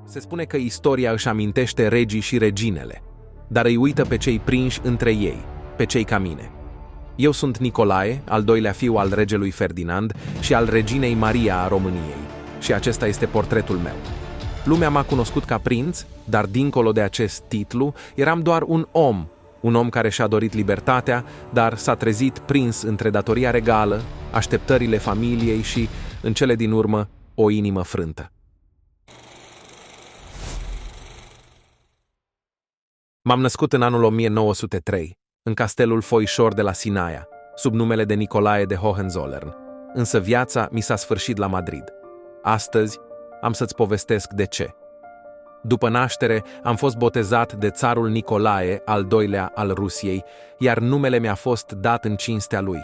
Se spune că istoria își amintește regii și reginele, dar îi uită pe cei prinși între ei, pe cei ca mine. Eu sunt Nicolae, al doilea fiu al regelui Ferdinand și al reginei Maria a României, și acesta este portretul meu. Lumea m-a cunoscut ca prinț, dar dincolo de acest titlu, eram doar un om care și-a dorit libertatea, dar s-a trezit prins între datoria regală, așteptările familiei și, în cele din urmă, o inimă frântă. M-am născut în anul 1903, în castelul Foișor de la Sinaia, sub numele de Nicolae de Hohenzollern, însă viața mi s-a sfârșit la Madrid. Astăzi am să-ți povestesc de ce. După naștere, am fost botezat de țarul Nicolae, al doilea al Rusiei, iar numele mi-a fost dat în cinstea lui.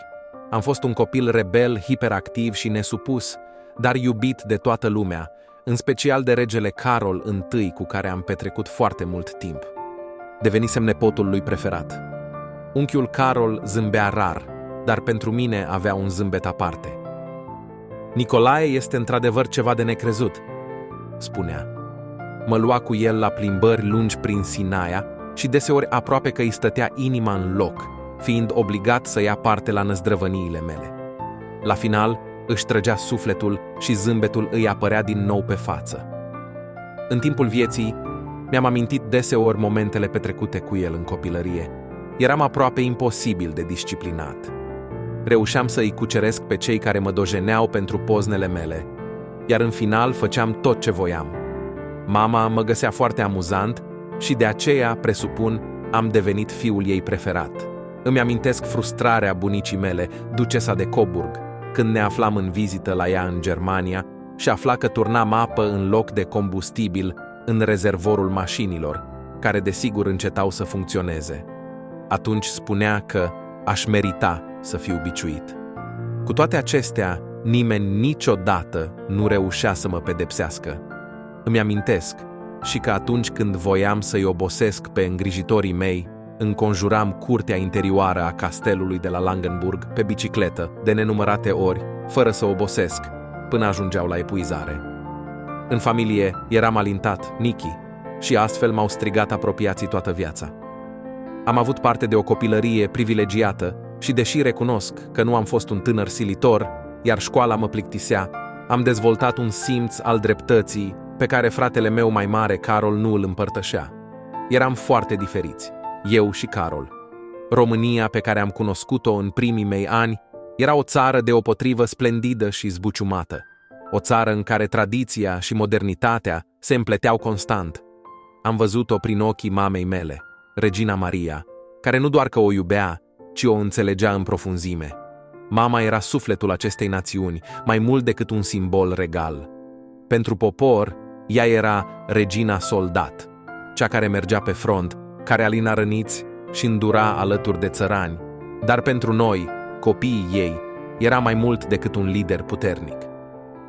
Am fost un copil rebel, hiperactiv și nesupus, dar iubit de toată lumea, în special de regele Carol I, cu care am petrecut foarte mult timp. Devenisem nepotul lui preferat. Unchiul Carol zâmbea rar, dar pentru mine avea un zâmbet aparte. Nicolae este într-adevăr ceva de necrezut, spunea. Mă lua cu el la plimbări lungi prin Sinaia și deseori aproape că îi stătea inima în loc, fiind obligat să ia parte la năzdrăvăniile mele. La final, își trăgea sufletul și zâmbetul îi apărea din nou pe față. În timpul vieții, mi-am amintit deseori momentele petrecute cu el în copilărie. Eram aproape imposibil de disciplinat. Reușeam să îi cuceresc pe cei care mă dojeneau pentru poznele mele, iar în final făceam tot ce voiam. Mama mă găsea foarte amuzant și de aceea, presupun, am devenit fiul ei preferat. Îmi amintesc frustrarea bunicii mele, ducesa de Coburg, când ne aflam în vizită la ea în Germania și afla că turnam apă în loc de combustibil în rezervorul mașinilor, care desigur încetau să funcționeze. Atunci spunea că aș merita să fiu biciuit. Cu toate acestea, nimeni niciodată nu reușea să mă pedepsească. Îmi amintesc și că atunci când voiam să-i obosesc pe îngrijitorii mei, înconjuram curtea interioară a castelului de la Langenburg pe bicicletă de nenumărate ori, fără să obosesc, până ajungeau la epuizare. În familie eram alintat, Nichi, și astfel m-au strigat apropiații toată viața. Am avut parte de o copilărie privilegiată și, deși recunosc că nu am fost un tânăr silitor, iar școala mă plictisea, am dezvoltat un simț al dreptății pe care fratele meu mai mare, Carol, nu îl împărtășea. Eram foarte diferiți, eu și Carol. România pe care am cunoscut-o în primii mei ani era o țară deopotrivă splendidă și zbuciumată. O țară în care tradiția și modernitatea se împleteau constant. Am văzut-o prin ochii mamei mele, Regina Maria, care nu doar că o iubea, ci o înțelegea în profunzime. Mama era sufletul acestei națiuni, mai mult decât un simbol regal. Pentru popor, ea era regina soldat, cea care mergea pe front, care alina răniți și îndura alături de țărani. Dar pentru noi, copiii ei, era mai mult decât un lider puternic.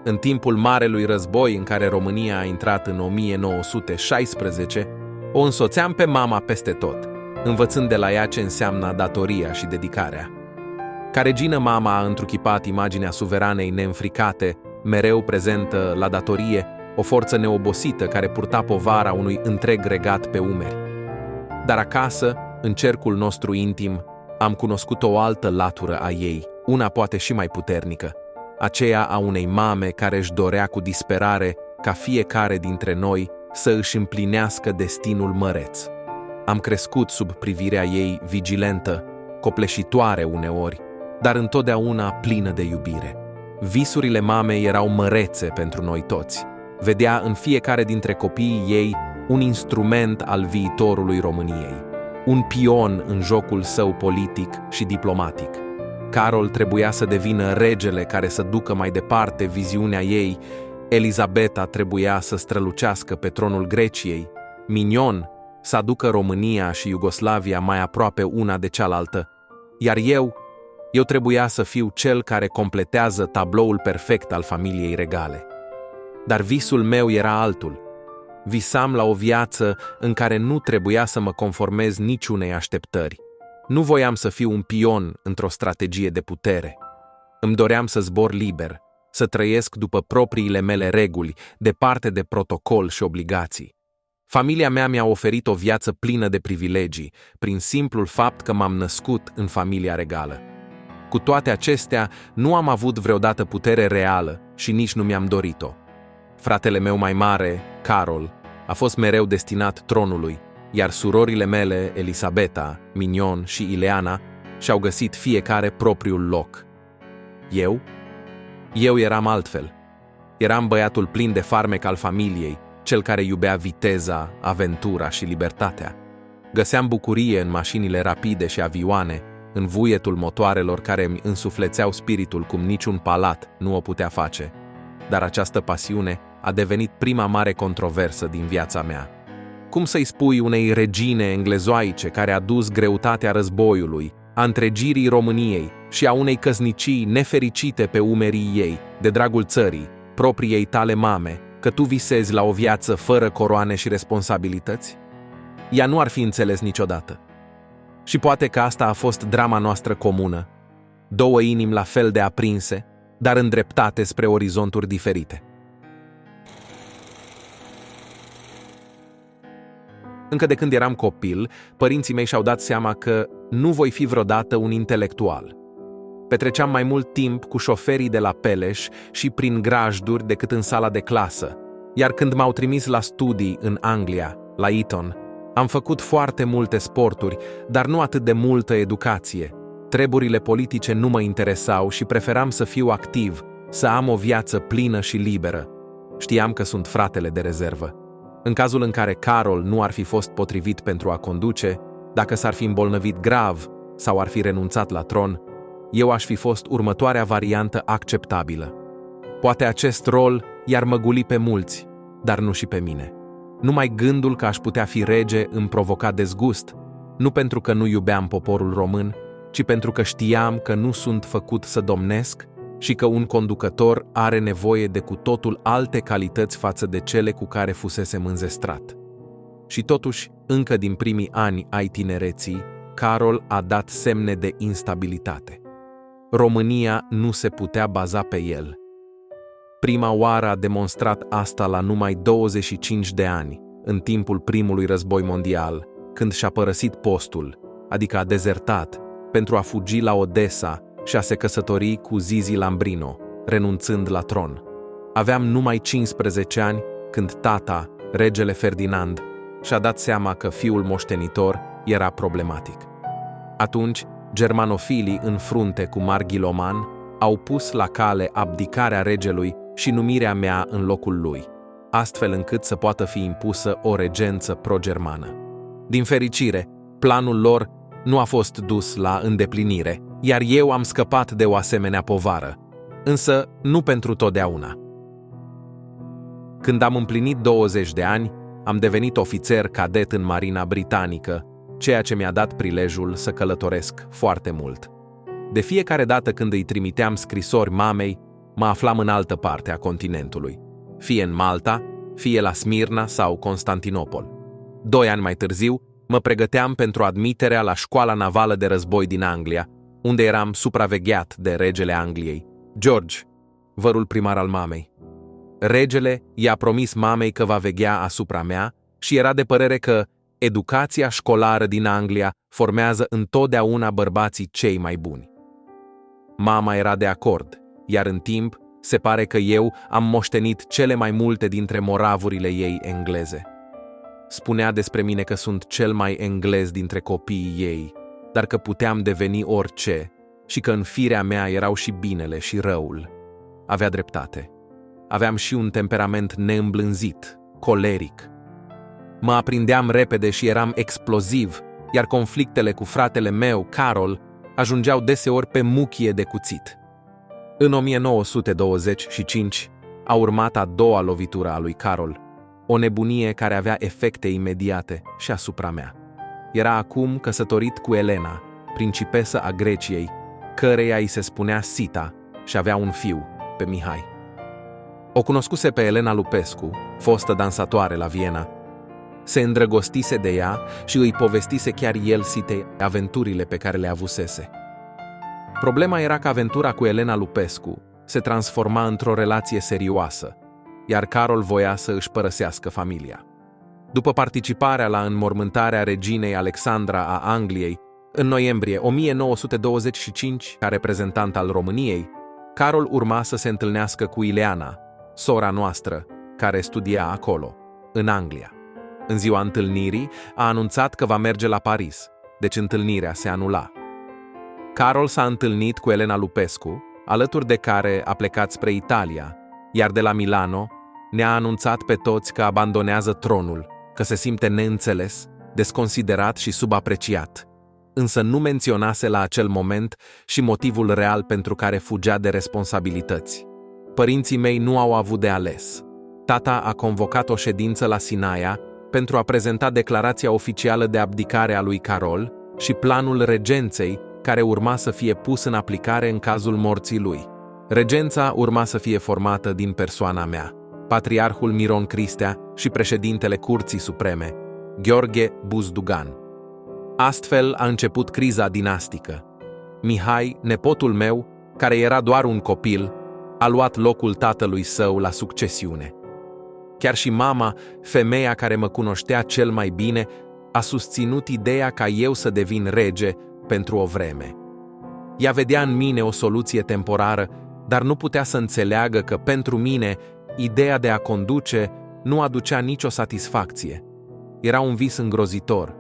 În timpul Marelui Război, în care România a intrat în 1916, o însoțeam pe mama peste tot, învățând de la ea ce înseamnă datoria și dedicarea. Ca regină, mama a întruchipat imaginea suveranei neînfricate, mereu prezentă la datorie, o forță neobosită care purta povara unui întreg regat pe umeri. Dar acasă, în cercul nostru intim, am cunoscut o altă latură a ei, una poate și mai puternică, aceea a unei mame care își dorea cu disperare ca fiecare dintre noi să își împlinească destinul măreț. Am crescut sub privirea ei vigilentă, copleșitoare uneori, dar întotdeauna plină de iubire. Visurile mamei erau mărețe pentru noi toți. Vedea în fiecare dintre copiii ei un instrument al viitorului României, un pion în jocul său politic și diplomatic. Carol trebuia să devină regele care să ducă mai departe viziunea ei, Elizabeta trebuia să strălucească pe tronul Greciei, Mignon să aducă România și Iugoslavia mai aproape una de cealaltă, iar eu trebuia să fiu cel care completează tabloul perfect al familiei regale. Dar visul meu era altul. Visam la o viață în care nu trebuia să mă conformez niciunei așteptări. Nu voiam să fiu un pion într-o strategie de putere. Îmi doream să zbor liber, să trăiesc după propriile mele reguli, departe de protocol și obligații. Familia mea mi-a oferit o viață plină de privilegii, prin simplul fapt că m-am născut în familia regală. Cu toate acestea, nu am avut vreodată putere reală și nici nu mi-am dorit-o. Fratele meu mai mare, Carol, a fost mereu destinat tronului, iar surorile mele, Elisabeta, Mignon și Ileana, și-au găsit fiecare propriul loc. Eu eram altfel. Eram băiatul plin de farmec al familiei, cel care iubea viteza, aventura și libertatea. Găseam bucurie în mașinile rapide și avioane, în vuietul motoarelor care îmi însuflețeau spiritul cum niciun palat nu o putea face. Dar această pasiune a devenit prima mare controversă din viața mea. Cum să-i spui unei regine englezoaice care a dus greutatea războiului, a întregirii României și a unei căsnicii nefericite pe umerii ei, de dragul țării, propriei tale mame, că tu visezi la o viață fără coroane și responsabilități? Ea nu ar fi înțeles niciodată. Și poate că asta a fost drama noastră comună. Două inimi la fel de aprinse, dar îndreptate spre orizonturi diferite. Încă de când eram copil, părinții mei și-au dat seama că nu voi fi vreodată un intelectual. Petreceam mai mult timp cu șoferii de la Peleș și prin grajduri decât în sala de clasă, iar când m-au trimis la studii în Anglia, la Eton, am făcut foarte multe sporturi, dar nu atât de multă educație. Treburile politice nu mă interesau și preferam să fiu activ, să am o viață plină și liberă. Știam că sunt fratele de rezervă. În cazul în care Carol nu ar fi fost potrivit pentru a conduce, dacă s-ar fi îmbolnăvit grav sau ar fi renunțat la tron, eu aș fi fost următoarea variantă acceptabilă. Poate acest rol i-ar măguli pe mulți, dar nu și pe mine. Numai gândul că aș putea fi rege îmi provoca dezgust, nu pentru că nu iubeam poporul român, ci pentru că știam că nu sunt făcut să domnesc și că un conducător are nevoie de cu totul alte calități față de cele cu care fusesem înzestrat. Și totuși, încă din primii ani ai tinereții, Carol a dat semne de instabilitate. România nu se putea baza pe el. Prima oară a demonstrat asta la numai 25 de ani, în timpul primului război mondial, când și-a părăsit postul, adică a dezertat, pentru a fugi la Odessa și a se căsători cu Zizi Lambrino, renunțând la tron. Aveam numai 15 ani când tata, regele Ferdinand, și-a dat seama că fiul moștenitor era problematic. Atunci, germanofilii în frunte cu Marghiloman au pus la cale abdicarea regelui și numirea mea în locul lui, astfel încât să poată fi impusă o regență pro-germană. Din fericire, planul lor nu a fost dus la îndeplinire, iar eu am scăpat de o asemenea povară, însă nu pentru totdeauna. Când am împlinit 20 de ani, am devenit ofițer cadet în Marina Britanică, ceea ce mi-a dat prilejul să călătoresc foarte mult. De fiecare dată când îi trimiteam scrisori mamei, mă aflam în altă parte a continentului, fie în Malta, fie la Smirna sau Constantinopol. 2 ani mai târziu, mă pregăteam pentru admiterea la școala navală de război din Anglia, unde eram supravegheat de regele Angliei, George, vărul primar al mamei. Regele i-a promis mamei că va veghea asupra mea și era de părere că educația școlară din Anglia formează întotdeauna bărbații cei mai buni. Mama era de acord, iar în timp se pare că eu am moștenit cele mai multe dintre moravurile ei engleze. Spunea despre mine că sunt cel mai englez dintre copiii ei, dar că puteam deveni orice și că în firea mea erau și binele și răul. Avea dreptate. Aveam și un temperament neîmblânzit, coleric. Mă aprindeam repede și eram exploziv, iar conflictele cu fratele meu, Carol, ajungeau deseori pe muchie de cuțit. În 1925 a urmat a doua lovitură a lui Carol, o nebunie care avea efecte imediate și asupra mea. Era acum căsătorit cu Elena, principesă a Greciei, căreia îi se spunea Sita și avea un fiu, pe Mihai. O cunoscuse pe Elena Lupescu, fostă dansatoare la Viena. Se îndrăgostise de ea și îi povestise chiar el Sitei aventurile pe care le avusese. Problema era că aventura cu Elena Lupescu se transforma într-o relație serioasă, iar Carol voia să își părăsească familia. După participarea la înmormântarea reginei Alexandra a Angliei, în noiembrie 1925, ca reprezentant al României, Carol urma să se întâlnească cu Ileana, sora noastră, care studia acolo, în Anglia. În ziua întâlnirii, a anunțat că va merge la Paris, deci întâlnirea se anula. Carol s-a întâlnit cu Elena Lupescu, alături de care a plecat spre Italia, iar de la Milano ne-a anunțat pe toți că abandonează tronul, că se simte neînțeles, desconsiderat și subapreciat. Însă nu menționase la acel moment și motivul real pentru care fugea de responsabilități. Părinții mei nu au avut de ales. Tata a convocat o ședință la Sinaia pentru a prezenta declarația oficială de abdicare a lui Carol și planul regenței care urma să fie pus în aplicare în cazul morții lui. Regența urma să fie formată din persoana mea, patriarhul Miron Cristea și președintele Curții Supreme, Gheorghe Buzdugan. Astfel a început criza dinastică. Mihai, nepotul meu, care era doar un copil, a luat locul tatălui său la succesiune. Chiar și mama, femeia care mă cunoștea cel mai bine, a susținut ideea ca eu să devin rege pentru o vreme. Ea vedea în mine o soluție temporară, dar nu putea să înțeleagă că pentru mine ideea de a conduce nu aducea nicio satisfacție. Era un vis îngrozitor,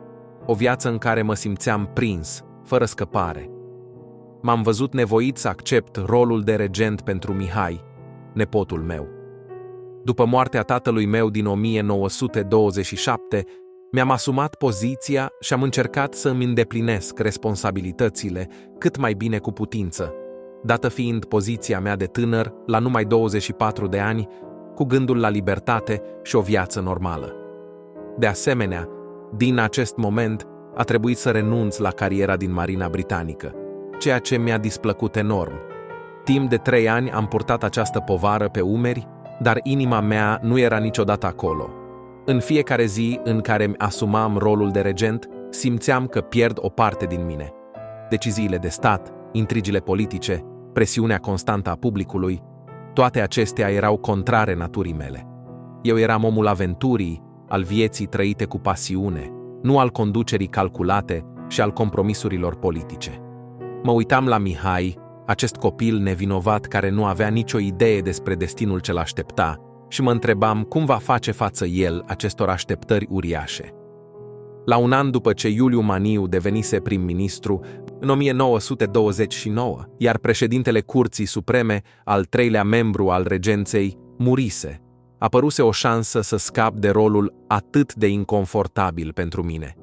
o viață în care mă simțeam prins, fără scăpare. M-am văzut nevoit să accept rolul de regent pentru Mihai, nepotul meu. După moartea tatălui meu din 1927, mi-am asumat poziția și am încercat să îmi îndeplinesc responsabilitățile cât mai bine cu putință, dată fiind poziția mea de tânăr, la numai 24 de ani, cu gândul la libertate și o viață normală. De asemenea, din acest moment a trebuit să renunț la cariera din Marina Britanică, ceea ce mi-a displăcut enorm. Timp de 3 ani am purtat această povară pe umeri, dar inima mea nu era niciodată acolo. În fiecare zi în care îmi asumam rolul de regent, simțeam că pierd o parte din mine. Deciziile de stat, intrigile politice, presiunea constantă a publicului, toate acestea erau contrare naturii mele. Eu eram omul aventurii, al vieții trăite cu pasiune, nu al conducerii calculate și al compromisurilor politice. Mă uitam la Mihai, acest copil nevinovat care nu avea nicio idee despre destinul ce l-aștepta, și mă întrebam cum va face față el acestor așteptări uriașe. La un an după ce Iuliu Maniu devenise prim-ministru, în 1929, iar președintele Curții Supreme, al 3-lea membru al regenței, murise, apăruse o șansă să scap de rolul atât de inconfortabil pentru mine.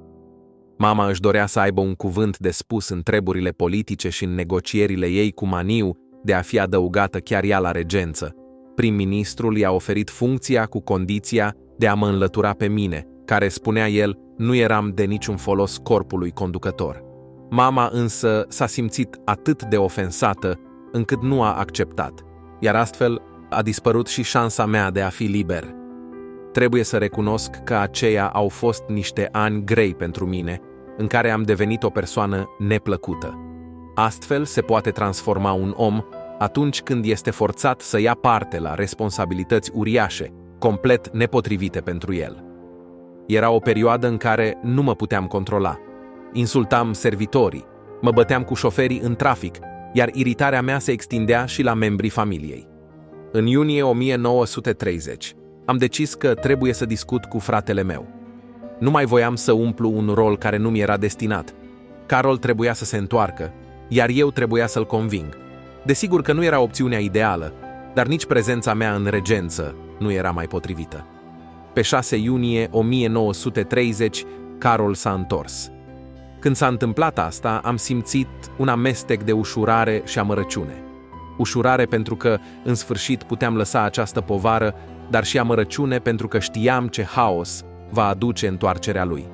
Mama își dorea să aibă un cuvânt de spus în treburile politice și în negocierile ei cu Maniu de a fi adăugată chiar ea la regență. Prim-ministrul i-a oferit funcția cu condiția de a mă înlătura pe mine, care, spunea el, nu eram de niciun folos corpului conducător. Mama însă s-a simțit atât de ofensată încât nu a acceptat, iar astfel a dispărut și șansa mea de a fi liber. Trebuie să recunosc că aceia au fost niște ani grei pentru mine, în care am devenit o persoană neplăcută. Astfel se poate transforma un om atunci când este forțat să ia parte la responsabilități uriașe, complet nepotrivite pentru el. Era o perioadă în care nu mă puteam controla. Insultam servitorii, mă băteam cu șoferii în trafic, iar iritarea mea se extindea și la membrii familiei. În iunie 1930, am decis că trebuie să discut cu fratele meu. Nu mai voiam să umplu un rol care nu mi era destinat. Carol trebuia să se întoarcă, iar eu trebuia să-l conving. Desigur că nu era opțiunea ideală, dar nici prezența mea în regență nu era mai potrivită. Pe 6 iunie 1930, Carol s-a întors. Când s-a întâmplat asta, am simțit un amestec de ușurare și amărăciune. Ușurare pentru că, în sfârșit, puteam lăsa această povară, dar și amărăciune pentru că știam ce haos va aduce întoarcerea lui.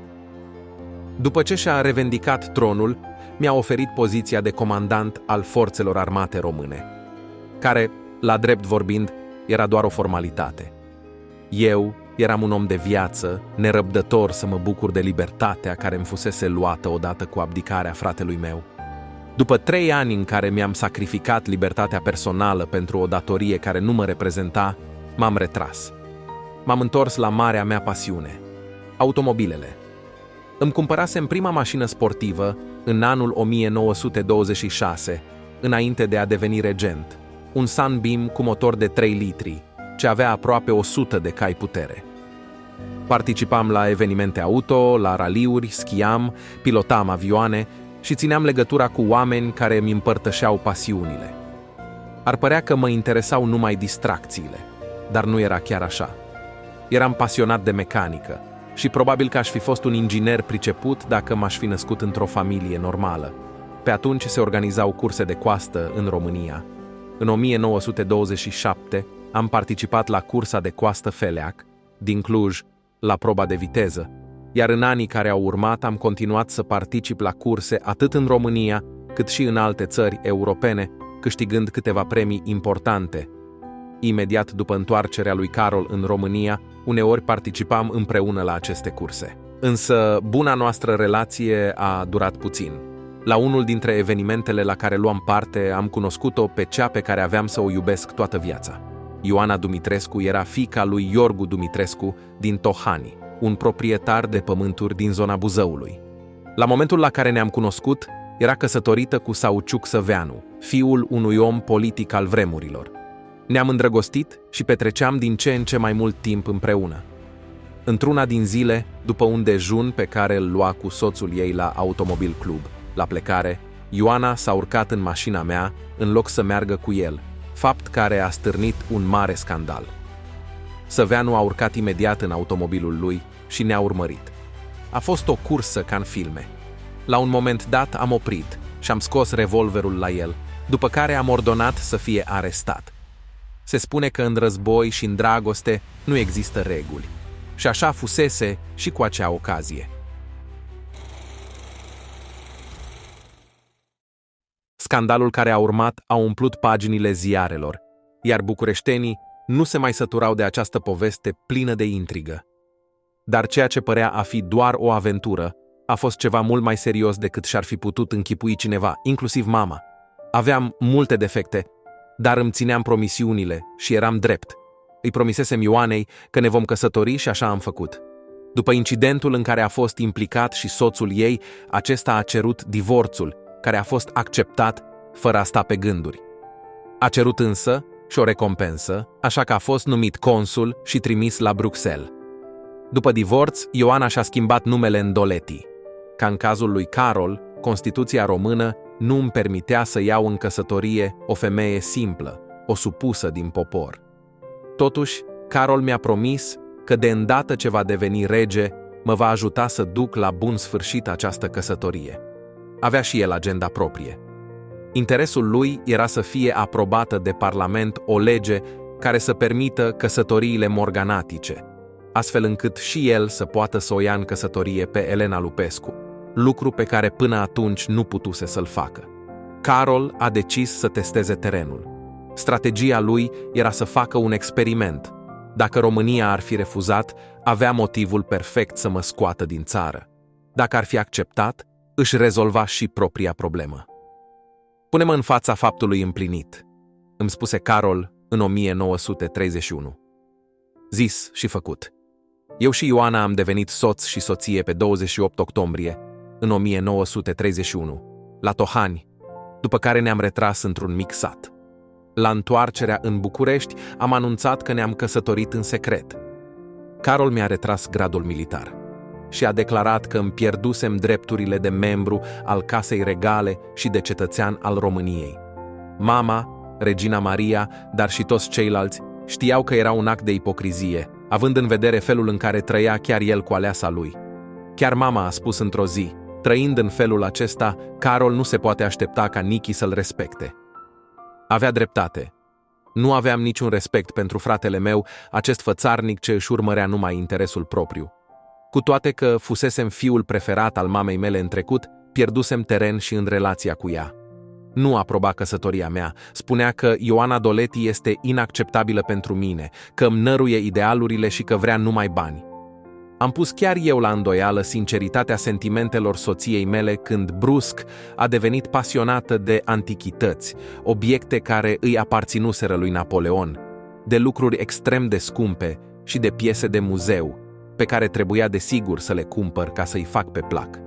După ce și-a revendicat tronul, mi-a oferit poziția de comandant al Forțelor Armate Române, care, la drept vorbind, era doar o formalitate. Eu eram un om de viață, nerăbdător să mă bucur de libertatea care îmi fusese luată odată cu abdicarea fratelui meu. După 3 ani în care mi-am sacrificat libertatea personală pentru o datorie care nu mă reprezenta, m-am retras. M-am întors la marea mea pasiune, automobilele. Îmi cumpărasem prima mașină sportivă în anul 1926, înainte de a deveni regent, un Sunbeam cu motor de 3 litri, ce avea aproape 100 de cai putere. Participam la evenimente auto, la raliuri, schiam, pilotam avioane și țineam legătura cu oameni care îmi împărtășeau pasiunile. Ar părea că mă interesau numai distracțiile, dar nu era chiar așa. Eram pasionat de mecanică și probabil că aș fi fost un inginer priceput dacă m-aș fi născut într-o familie normală. Pe atunci se organizau curse de coastă în România. În 1927 am participat la cursa de coastă Feleac, din Cluj, la proba de viteză, iar în anii care au urmat am continuat să particip la curse atât în România, cât și în alte țări europene, câștigând câteva premii importante. Imediat după întoarcerea lui Carol în România, uneori participam împreună la aceste curse. Însă, buna noastră relație a durat puțin. La unul dintre evenimentele la care luam parte, am cunoscut-o pe cea pe care aveam să o iubesc toată viața. Ioana Dumitrescu era fiica lui Iorgu Dumitrescu din Tohani, un proprietar de pământuri din zona Buzăului. La momentul la care ne-am cunoscut, era căsătorită cu Sauciuc Săveanu, fiul unui om politic al vremurilor. Ne-am îndrăgostit și petreceam din ce în ce mai mult timp împreună. Într-una din zile, după un dejun pe care îl lua cu soțul ei la Automobil Club, la plecare, Ioana s-a urcat în mașina mea în loc să meargă cu el, fapt care a stârnit un mare scandal. Săveanu a urcat imediat în automobilul lui și ne-a urmărit. A fost o cursă ca în filme. La un moment dat am oprit și am scos revolverul la el, după care am ordonat să fie arestat. Se spune că în război și în dragoste nu există reguli. Și așa fusese și cu acea ocazie. Scandalul care a urmat a umplut paginile ziarelor, iar bucureștenii nu se mai săturau de această poveste plină de intrigă. Dar ceea ce părea a fi doar o aventură a fost ceva mult mai serios decât și-ar fi putut închipui cineva, inclusiv mama. Aveam multe defecte, dar îmi țineam promisiunile și eram drept. Îi promisesem Ioanei că ne vom căsători și așa am făcut. După incidentul în care a fost implicat și soțul ei, acesta a cerut divorțul, care a fost acceptat fără a sta pe gânduri. A cerut însă și o recompensă, așa că a fost numit consul și trimis la Bruxelles. După divorț, Ioana și-a schimbat numele în Doleti. Ca în cazul lui Carol, Constituția română nu îmi permitea să iau în căsătorie o femeie simplă, o supusă din popor. Totuși, Carol mi-a promis că de îndată ce va deveni rege, mă va ajuta să duc la bun sfârșit această căsătorie. Avea și el agenda proprie. Interesul lui era să fie aprobată de Parlament o lege care să permită căsătoriile morganatice, astfel încât și el să poată să o ia în căsătorie pe Elena Lupescu, lucru pe care până atunci nu putuse să-l facă. Carol a decis să testeze terenul. Strategia lui era să facă un experiment. Dacă România ar fi refuzat, avea motivul perfect să mă scoată din țară. Dacă ar fi acceptat, își rezolva și propria problemă. Pune-mă în fața faptului împlinit, îmi spuse Carol în 1931. Zis și făcut. Eu și Ioana am devenit soț și soție pe 28 octombrie în 1931, la Tohani, după care ne-am retras într-un mic sat. La întoarcerea în București am anunțat că ne-am căsătorit în secret. Carol mi-a retras gradul militar și a declarat că îmi pierdusem drepturile de membru al Casei Regale și de cetățean al României. Mama, Regina Maria, dar și toți ceilalți știau că era un act de ipocrizie, având în vedere felul în care trăia chiar el cu aleasa lui. Chiar mama a spus într-o zi, trăind în felul acesta, Carol nu se poate aștepta ca Nichi să-l respecte. Avea dreptate. Nu aveam niciun respect pentru fratele meu, acest fățarnic ce își urmărea numai interesul propriu. Cu toate că fusesem fiul preferat al mamei mele în trecut, pierdusem teren și în relația cu ea. Nu aproba căsătoria mea, spunea că Ioana Doleti este inacceptabilă pentru mine, că îmi năruie idealurile și că vrea numai bani. Am pus chiar eu la îndoială sinceritatea sentimentelor soției mele când brusc a devenit pasionată de antichități, obiecte care îi aparținuseră lui Napoleon, de lucruri extrem de scumpe și de piese de muzeu, pe care trebuia desigur să le cumpăr ca să-i fac pe plac.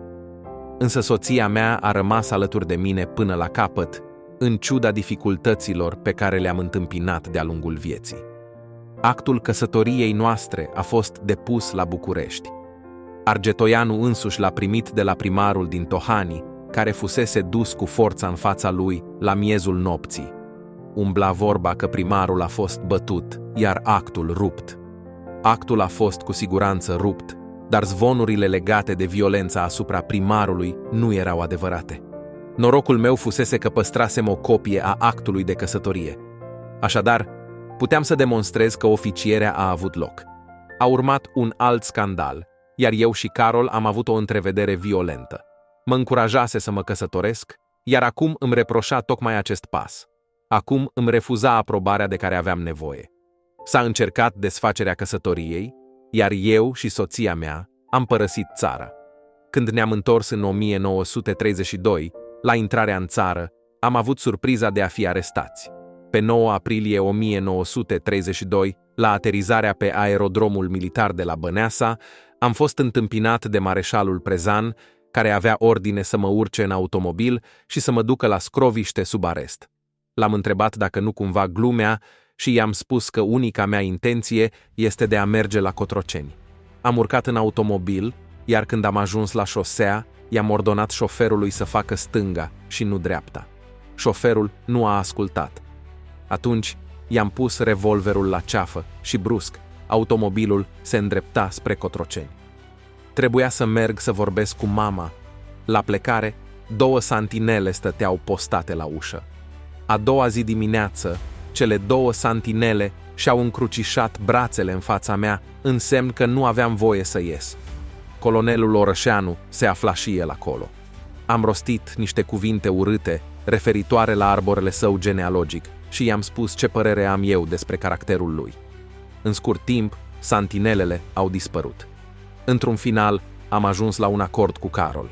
Însă soția mea a rămas alături de mine până la capăt, în ciuda dificultăților pe care le-am întâmpinat de-a lungul vieții. Actul căsătoriei noastre a fost depus la București. Argetoianu însuși l-a primit de la primarul din Tohani, care fusese dus cu forța în fața lui la miezul nopții. Umbla vorba că primarul a fost bătut, iar actul rupt. Actul a fost cu siguranță rupt, dar zvonurile legate de violența asupra primarului nu erau adevărate. Norocul meu fusese că păstrasem o copie a actului de căsătorie. Așadar, puteam să demonstrez că oficierea a avut loc. A urmat un alt scandal, iar eu și Carol am avut o întrevedere violentă. Mă încurajase să mă căsătoresc, iar acum îmi reproșa tocmai acest pas. Acum îmi refuza aprobarea de care aveam nevoie. S-a încercat desfacerea căsătoriei, iar eu și soția mea am părăsit țara. Când ne-am întors în 1932, la intrarea în țară, am avut surpriza de a fi arestați. Pe 9 aprilie 1932, la aterizarea pe aerodromul militar de la Băneasa, am fost întâmpinat de mareșalul Prezan, care avea ordine să mă urce în automobil și să mă ducă la Scroviște sub arest. L-am întrebat dacă nu cumva glumea și i-am spus că unica mea intenție este de a merge la Cotroceni. Am urcat în automobil, iar când am ajuns la șosea, i-am ordonat șoferului să facă stânga și nu dreapta. Șoferul nu a ascultat. Atunci i-am pus revolverul la ceafă și brusc, automobilul se îndrepta spre Cotroceni. Trebuia să merg să vorbesc cu mama. La plecare, 2 santinele stăteau postate la ușă. A doua zi dimineață, cele 2 santinele și-au încrucișat brațele în fața mea, în semn că nu aveam voie să ies. Colonelul Orășeanu se afla și el acolo. Am rostit niște cuvinte urâte, referitoare la arborele său genealogic, și i-am spus ce părere am eu despre caracterul lui. În scurt timp, santinelele au dispărut. Într-un final, am ajuns la un acord cu Carol.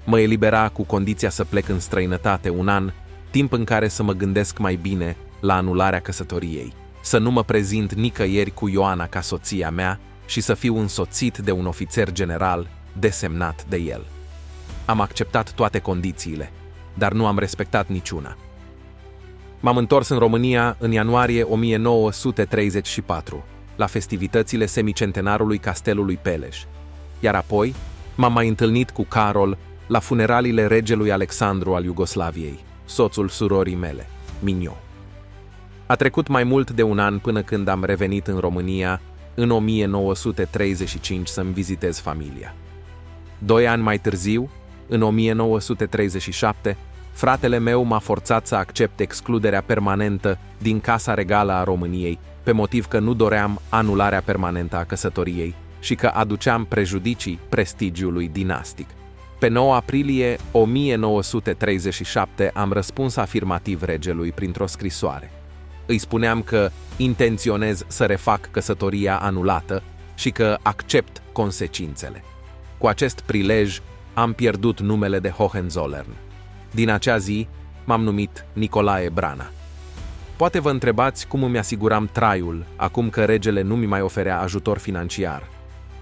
Mă elibera cu condiția să plec în străinătate un an, timp în care să mă gândesc mai bine la anularea căsătoriei, să nu mă prezint nicăieri cu Ioana ca soția mea și să fiu însoțit de un ofițer general desemnat de el. Am acceptat toate condițiile, dar nu am respectat niciuna. M-am întors în România în ianuarie 1934, la festivitățile semicentenarului Castelului Peleș, iar apoi m-am mai întâlnit cu Carol la funeraliile regelui Alexandru al Iugoslaviei, soțul surorii mele, Minio. A trecut mai mult de un an până când am revenit în România în 1935 să-mi vizitez familia. 2 ani mai târziu, în 1937, fratele meu m-a forțat să accept excluderea permanentă din Casa Regală a României, pe motiv că nu doream anularea permanentă a căsătoriei și că aduceam prejudicii prestigiului dinastic. Pe 9 aprilie 1937 am răspuns afirmativ regelui printr-o scrisoare. Îi spuneam că intenționez să refac căsătoria anulată și că accept consecințele. Cu acest prilej am pierdut numele de Hohenzollern. Din acea zi m-am numit Nicolae Brana. Poate vă întrebați cum îmi asiguram traiul acum că regele nu mi mai oferea ajutor financiar.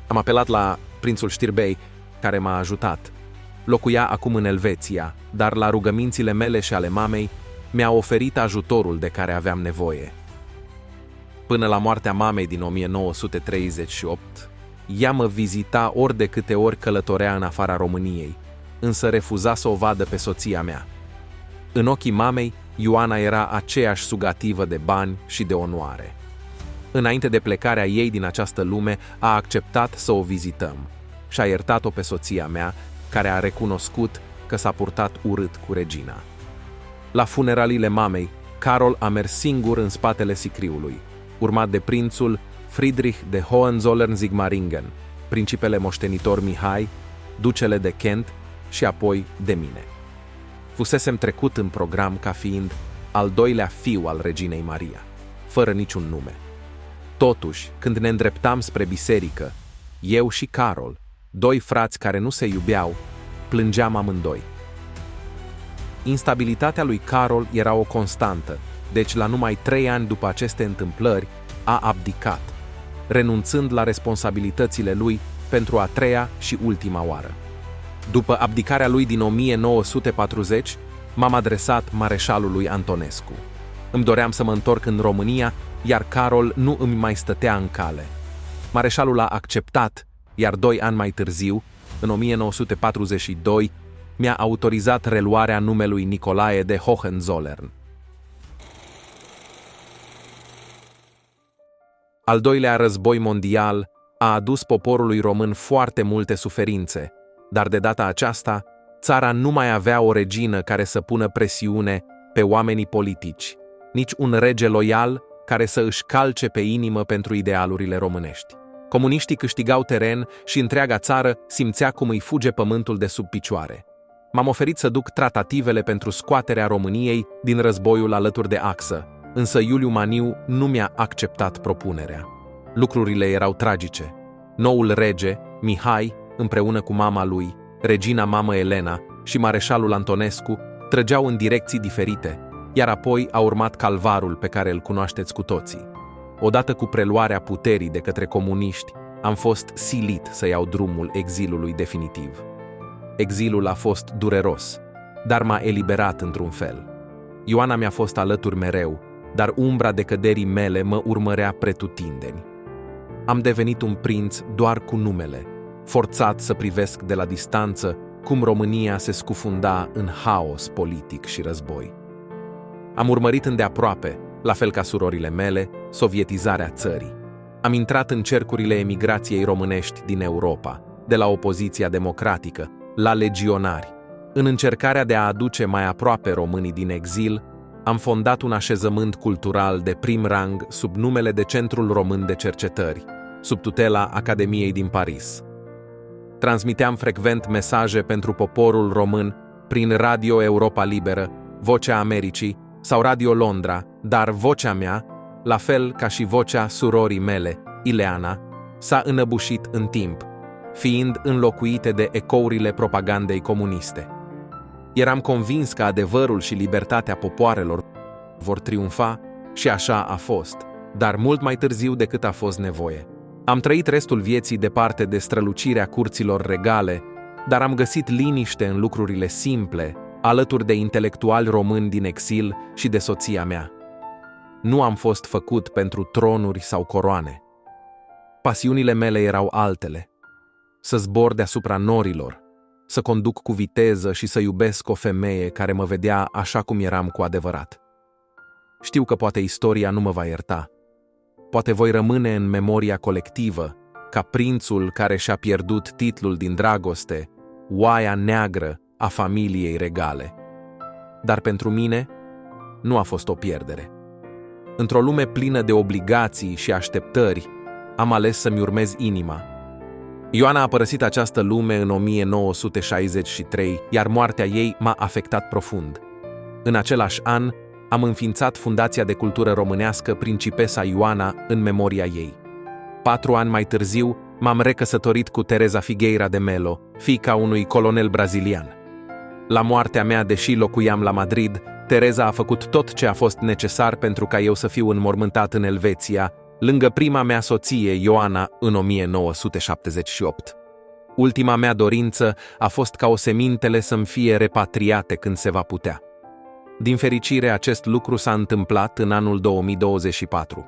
Am apelat la prințul Știrbei, care m-a ajutat. Locuia acum în Elveția, dar la rugămințile mele și ale mamei mi-a oferit ajutorul de care aveam nevoie. Până la moartea mamei din 1938, ea mă vizita ori de câte ori călătorea în afara României, însă refuza să o vadă pe soția mea. În ochii mamei, Ioana era aceeași sugativă de bani și de onoare. Înainte de plecarea ei din această lume, a acceptat să o vizităm și a iertat-o pe soția mea, care a recunoscut că s-a purtat urât cu regina. La funeraliile mamei, Carol a mers singur în spatele sicriului, urmat de prințul Friedrich de Hohenzollern-Sigmaringen, principele moștenitor Mihai, ducele de Kent și apoi de mine. Fusesem trecut în program ca fiind al doilea fiu al reginei Maria, fără niciun nume. Totuși, când ne îndreptam spre biserică, Eu și Carol, doi frați care nu se iubeau, plângeam amândoi. Instabilitatea lui Carol era o constantă, deci la numai 3 ani după aceste întâmplări a abdicat, renunțând la responsabilitățile lui pentru a 3-a și ultima oară. După abdicarea lui din 1940, m-am adresat mareșalului Antonescu. Îmi doream să mă întorc în România, iar Carol nu îmi mai stătea în cale. Mareșalul a acceptat, iar 2 ani mai târziu, în 1942, mi-a autorizat reluarea numelui Nicolae de Hohenzollern. Al doilea război mondial a adus poporului român foarte multe suferințe, dar de data aceasta, țara nu mai avea o regină care să pună presiune pe oamenii politici, nici un rege loial care să își calce pe inimă pentru idealurile românești. Comuniștii câștigau teren și întreaga țară simțea cum îi fuge pământul de sub picioare. M-am oferit să duc tratativele pentru scoaterea României din războiul alături de Axă, însă Iuliu Maniu nu mi-a acceptat propunerea. Lucrurile erau tragice. Noul rege, Mihai, împreună cu mama lui, regina mamă Elena și mareșalul Antonescu, trăgeau în direcții diferite, iar apoi a urmat calvarul pe care îl cunoașteți cu toții. Odată cu preluarea puterii de către comuniști, am fost silit să iau drumul exilului definitiv. Exilul a fost dureros, dar m-a eliberat într-un fel. Ioana mi-a fost alături mereu, dar umbra decăderii mele mă urmărea pretutindeni. Am devenit un prinț doar cu numele, forțat să privesc de la distanță cum România se scufunda în haos politic și război. Am urmărit îndeaproape, la fel ca surorile mele, sovietizarea țării. Am intrat în cercurile emigrației românești din Europa, de la opoziția democratică la legionari. În încercarea de a aduce mai aproape românii din exil, am fondat un așezământ cultural de prim rang sub numele de Centrul Român de Cercetări, sub tutela Academiei din Paris. Transmiteam frecvent mesaje pentru poporul român prin Radio Europa Liberă, Vocea Americii sau Radio Londra, dar vocea mea, la fel ca și vocea surorii mele, Ileana, s-a înăbușit în timp, fiind înlocuite de ecourile propagandei comuniste. Eram convins că adevărul și libertatea popoarelor vor triumfa și așa a fost, dar mult mai târziu decât a fost nevoie. Am trăit restul vieții departe de strălucirea curților regale, dar am găsit liniște în lucrurile simple, alături de intelectuali români din exil și de soția mea. Nu am fost făcut pentru tronuri sau coroane. Pasiunile mele erau altele. Să zbor deasupra norilor, să conduc cu viteză și să iubesc o femeie care mă vedea așa cum eram cu adevărat. Știu că poate istoria nu mă va ierta. Poate voi rămâne în memoria colectivă ca prințul care și-a pierdut titlul din dragoste, oaia neagră a familiei regale. Dar pentru mine nu a fost o pierdere. Într-o lume plină de obligații și așteptări, am ales să-mi urmez inima. Ioana a părăsit această lume în 1963, iar moartea ei m-a afectat profund. În același an, am înființat Fundația de Cultură Românească Principesa Ioana în memoria ei. 4 ani mai târziu, m-am recăsătorit cu Teresa Figueira de Melo, fiica unui colonel brazilian. La moartea mea, deși locuiam la Madrid, Teresa a făcut tot ce a fost necesar pentru ca eu să fiu înmormântat în Elveția, lângă prima mea soție, Ioana, în 1978. Ultima mea dorință a fost ca osemintele să-mi fie repatriate când se va putea. Din fericire, acest lucru s-a întâmplat în anul 2024.